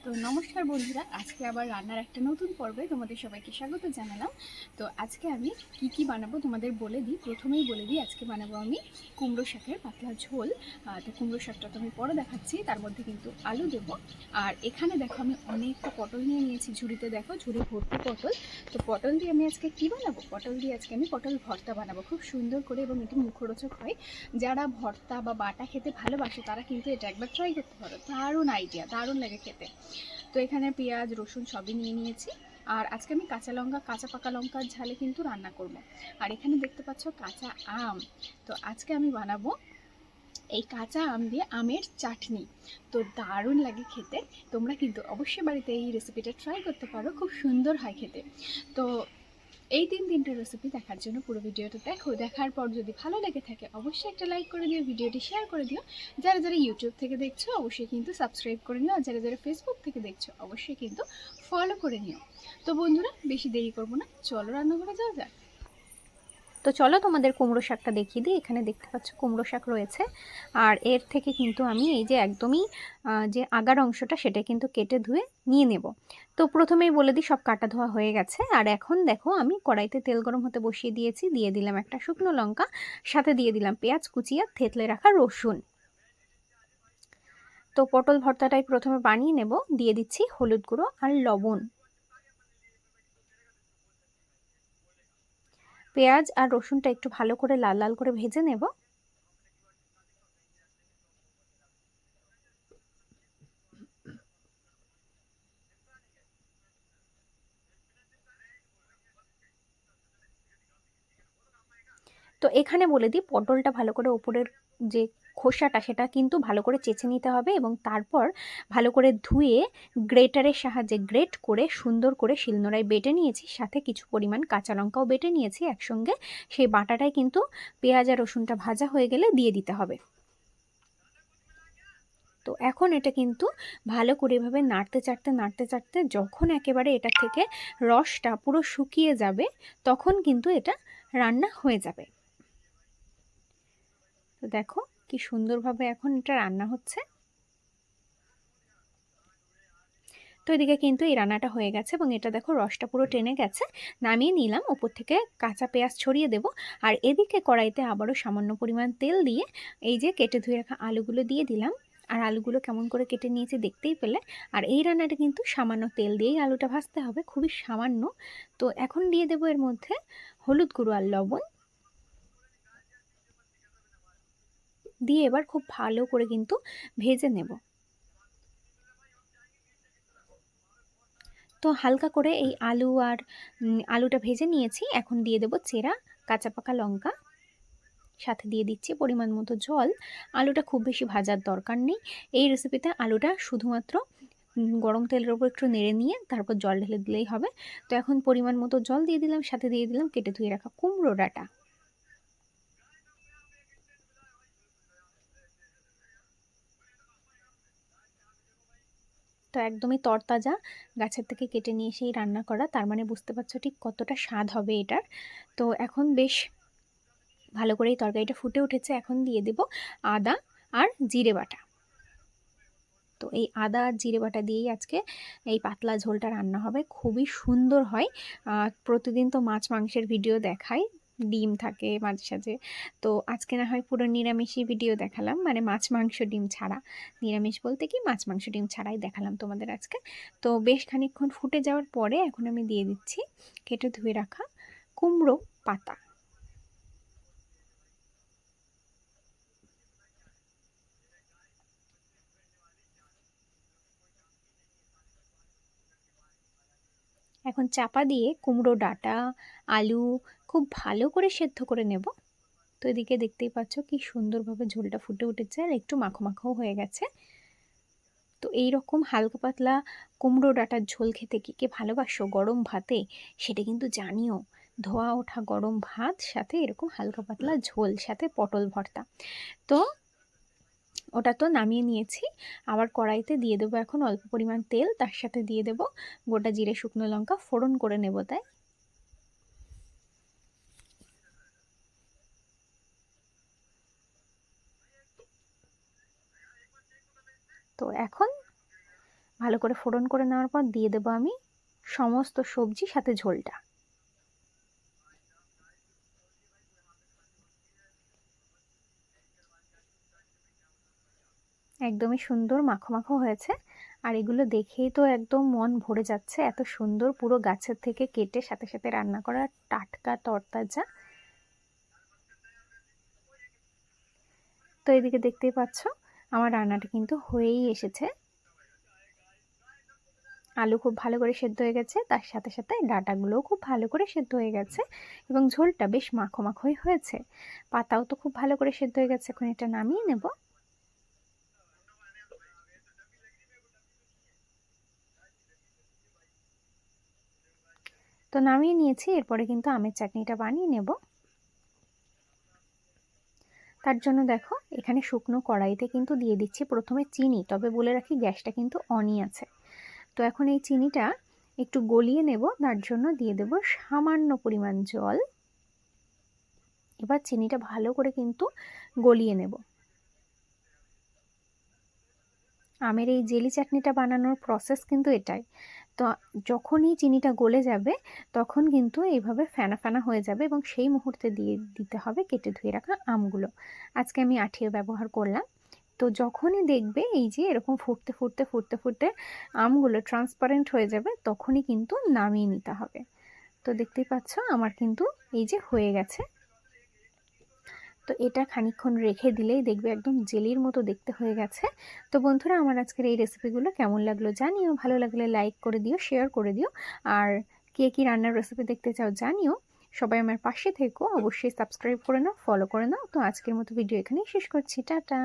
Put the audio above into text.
তো নমস্কার বন্ধুরা, আজকে আবার রান্নার একটা নতুন পর্বে তোমাদের সবাইকে স্বাগত জানালাম। তো আজকে আমি কি বানাবো তোমাদের বলে দিই। প্রথমেই বলে দিই, আজকে বানাবো আমি কুমড়ো শাকের পাতলা ঝোল। তো কুমড়ো শাকটা তো আমি পরে দেখাচ্ছি, তার মধ্যে কিন্তু আলু দেবো। আর এখানে দেখো আমি অনেকটা পটল নিয়ে নিয়েছি, ঝুড়িতে দেখো ঝুড়ি ভর্তি পটল। তো পটল দিয়ে আমি আজকে কি বানাবো, পটল দিয়ে আজকে আমি পটল ভর্তা বানাবো খুব সুন্দর করে, এবং এটি মুখরোচক হয়। যারা ভর্তা বা বাটা খেতে ভালোবাসে তারা কিন্তু এটা একবার ট্রাই করতে পারো, দারুণ আইডিয়া, দারুণ লাগে খেতে। তো এখানে পেঁয়াজ রসুন সবই নিয়ে নিয়েছি। আর আজকে আমি কাঁচা লঙ্কা, কাঁচা পাকা লঙ্কার ঝালে কিন্তু রান্না করব। আর এখানে দেখতে পাচ্ছ কাঁচা আম। তো আজকে আমি বানাবো এই কাঁচা আম দিয়ে আমের চাটনি। তো দারুণ লাগে খেতে। তোমরা কিন্তু অবশ্যই বাড়িতে এই রেসিপিটা ট্রাই করতে পারো, খুব সুন্দর হয় খেতে। তো এই তিনটে রেসিপি দেখার জন্য পুরো ভিডিওটা দেখো। দেখার পর যদি ভালো লেগে থাকে অবশ্যই একটা লাইক করে দিও, ভিডিওটি শেয়ার করে দিও। যারা যারা ইউটিউব থেকে দেখছো অবশ্যই কিন্তু সাবস্ক্রাইব করে নিও, আর যারা যারা ফেসবুক থেকে দেখছো অবশ্যই কিন্তু ফলো করে নিও। তো বন্ধুরা, বেশি দেরি করবো না, চলো রান্নাঘরে যাওয়া যাক। তো চলো তোমাদের কুমড়ো শাকটা দেখিয়ে দিই। এখানে দেখতে পাচ্ছ কুমড়ো শাক রয়েছে, আর এর থেকে কিন্তু আমি এই যে একদমই যে আগার অংশটা সেটা কিন্তু কেটে ধুয়ে নিয়ে নেব। তো প্রথমেই বলে দিই সব কাটা ধোয়া হয়ে গেছে। আর এখন দেখো আমি কড়াইতে তেল গরম হতে বসিয়ে দিয়েছি, দিয়ে দিলাম একটা শুকনো লঙ্কা, সাথে দিয়ে দিলাম পেঁয়াজ কুচি আর থেতলে রাখা রসুন। তো পটল ভর্তাটাই প্রথমে বানিয়ে নেব, দিয়ে দিচ্ছি হলুদ গুঁড়ো আর লবণ। পেঁয়াজ আর রসুনটা একটু ভালো করে লাল লাল করে ভেজে নেব। তো এখানে বলে দিই, পটলটা ভালো করে ওপরের যে খোসাটা সেটা কিন্তু ভালো করে চেঁচে নিতে হবে, এবং তারপর ভালো করে ধুয়ে গ্রেটারের সাহায্যে গ্রেট করে সুন্দর করে শিলনোড়ায় বেটে নিয়েছি, সাথে কিছু পরিমাণ কাঁচা লঙ্কাও বেটে নিয়েছি একসঙ্গে। সেই বাটাটাই কিন্তু পেঁয়াজ আর রসুনটা ভাজা হয়ে গেলে দিয়ে দিতে হবে। তো এখন এটা কিন্তু ভালো করে এভাবে নাড়তে চাড়তে নাড়তে চাড়তে যখন একেবারে এটা থেকে রসটা পুরো শুকিয়ে যাবে তখন কিন্তু এটা রান্না হয়ে যাবে। তো দেখো কি সুন্দরভাবে এখন এটা রান্না হচ্ছে। তো এদিকে কিন্তু এই রান্নাটা হয়ে গেছে, এবং এটা দেখো রসটা পুরো টেনে গেছে। নামিয়ে নিলাম, ওপর থেকে কাঁচা পেঁয়াজ ছড়িয়ে দেব। আর এদিকে কড়াইতে আবারও সামান্য পরিমাণ তেল দিয়ে এই যে কেটে ধুয়ে রাখা আলুগুলো দিয়ে দিলাম। আর আলুগুলো কেমন করে কেটে নিয়েছি দেখতেই পেলে। আর এই রান্নাটা কিন্তু সামান্য তেল দিয়েই আলুটা ভাজতে হবে, খুবই সামান্য। তো এখন দিয়ে দেবো এর মধ্যে হলুদ গুঁড়ো আর লবণ, দিয়ে এবার খুব ভালো করে কিন্তু ভেজে নেব। তো হালকা করে এই আলু আর আলুটা ভেজে নিয়েছি। এখন দিয়ে দেব চেরা কাঁচা পাকা লঙ্কা, সাথে দিয়ে দিচ্ছি পরিমাণ মতো জল। আলুটা খুব বেশি ভাজার দরকার নেই এই রেসিপিতে, আলুটা শুধুমাত্র গরম তেলের উপর একটু নেড়ে নিয়ে তারপর জল ঢেলে দিলেই হবে। তো এখন পরিমাণ মতো জল দিয়ে দিলাম, সাথে দিয়ে দিলাম কেটে ধুয়ে রাখা কুমড়ো ডাঁটা। তো একদমই তরতাজা, গাছের থেকে কেটে নিয়ে এসেই রান্না করা, তার মানে বুঝতে পারছো ঠিক কতটা স্বাদ হবে এটার। তো এখন বেশ ভালো করে এই তরকারিটা ফুটে উঠেছে। এখন দিয়ে দেব আদা আর জিরে বাটা। তো এই আদা আর জিরে বাটা দিয়েই আজকে এই পাতলা ঝোলটা রান্না হবে, খুবই সুন্দর হয়। প্রতিদিন তো মাছ মাংসের ভিডিও দেখাই, ডিম থাকে মাঝে সাঝে। তো আজকে না হয় পুরো নিরামিষই ভিডিও দেখালাম, মানে মাছ মাংস ডিম ছাড়া। নিরামিষ বলতে কি মাছ মাংস ডিম ছাড়াই দেখালাম তোমাদের আজকে। তো বেশ খানিকক্ষণ ফুটে যাওয়ার পরে এখন আমি দিয়ে দিচ্ছি কেটে ধুয়ে রাখা কুমড়ো পাতা। এখন চাপা দিয়ে কুমড়ো ডাঁটা আলু খুব ভালো করে সেদ্ধ করে নেব। তো এদিকে দেখতেই পাচ্ছ কি সুন্দরভাবে ঝোলটা ফুটে উঠেছে আর একটু মাখো মাখো হয়ে গেছে। তো এই রকম হালকা পাতলা কুমড়ো ডাঁটার ঝোল খেতে কে কে ভালোবাসো গরম ভাতে সেটা কিন্তু জানিও। ধোয়া ওঠা গরম ভাত, সাথে এরকম হালকা পাতলা ঝোল, সাথে পটল ভর্তা। তো ওটা তো নামিয়ে নিয়েছি। আবার কড়াইতে দিয়ে দেবো এখন অল্প পরিমাণ তেল, তার সাথে দিয়ে দেবো গোটা জিরে শুকনো লঙ্কা ফোড়ন করে নেব তাই। তো এখন ভালো করে ফোড়ন করে নেওয়ার পর দিয়ে দেবো আমি সমস্ত সবজি সাথে ঝোলটা। একদমই সুন্দর মাখো মাখো হয়েছে। আর এগুলো দেখেই তো একদম মন ভরে যাচ্ছে, এত সুন্দর পুরো গাছের থেকে কেটে সাথে সাথে রান্না করা, টাটকা তরতাজা। তো এদিকে দেখতেই পাচ্ছ আমার রান্নাটা কিন্তু হয়েই এসেছে। আলু খুব ভালো করে সেদ্ধ হয়ে গেছে, তার সাথে সাথে ডাঁটাগুলোও খুব ভালো করে সেদ্ধ হয়ে গেছে এবং ঝোলটা বেশ মাখো মাখোই হয়েছে। পাতাও তো খুব ভালো করে সেদ্ধ হয়ে গেছে। এখন এটা নামিয়ে নেব। তো নামিয়ে নিয়েছি, এরপরে কিন্তু আমের চাটনিটা বানিয়ে নেব। তার জন্য দেখো এখানে শুকনো কড়াইতে কিন্তু দিয়ে দিচ্ছি প্রথমে চিনি, তবে বলে রাখি গ্যাসটা কিন্তু অনই আছে। তো এখন এই চিনিটা একটু গলিয়ে নেব, তার জন্য দিয়ে দেব সামান্য পরিমাণ জল। এবার চিনিটা ভালো করে কিন্তু গলিয়ে নেব। আমের এই জেলি চাটনিটা বানানোর প্রসেস কিন্তু এটাই। তো যখনই চিনিটা গলে যাবে তখন কিন্তু এইভাবে ফেনা ফেনা হয়ে যাবে এবং সেই মুহূর্তে দিয়ে দিতে হবে কেটে ধুয়ে রাখা আমগুলো। আজকে আমি আঠিয়া ব্যবহার করলাম। তো যখনই দেখবে এই যে এরকম ফুটতে ফুটতে ফুটতে ফুটতে আমগুলো ট্রান্সপারেন্ট হয়ে যাবে, তখনই কিন্তু নামিয়ে নিতে হবে। তো দেখতেই পাচ্ছ আমার কিন্তু এই যে হয়ে গেছে। তো এটা খানিকক্ষণ রেখে দিলেই দেখবে একদম জেলির মতো দেখতে হয়ে গেছে। তো বন্ধুরা, আমার আজকের এই রেসিপিগুলো কেমন লাগলো জানিও, ভালো লাগলে লাইক করে দিও, শেয়ার করে দিও। আর কে কি রান্নার রেসিপি দেখতে চাও জানিও। সবাই আমার পাশে থেকো, অবশ্যই সাবস্ক্রাইব করে নাও, ফলো করে নাও। তো আজকের মতো ভিডিও এখানেই শেষ করছি, টাটা।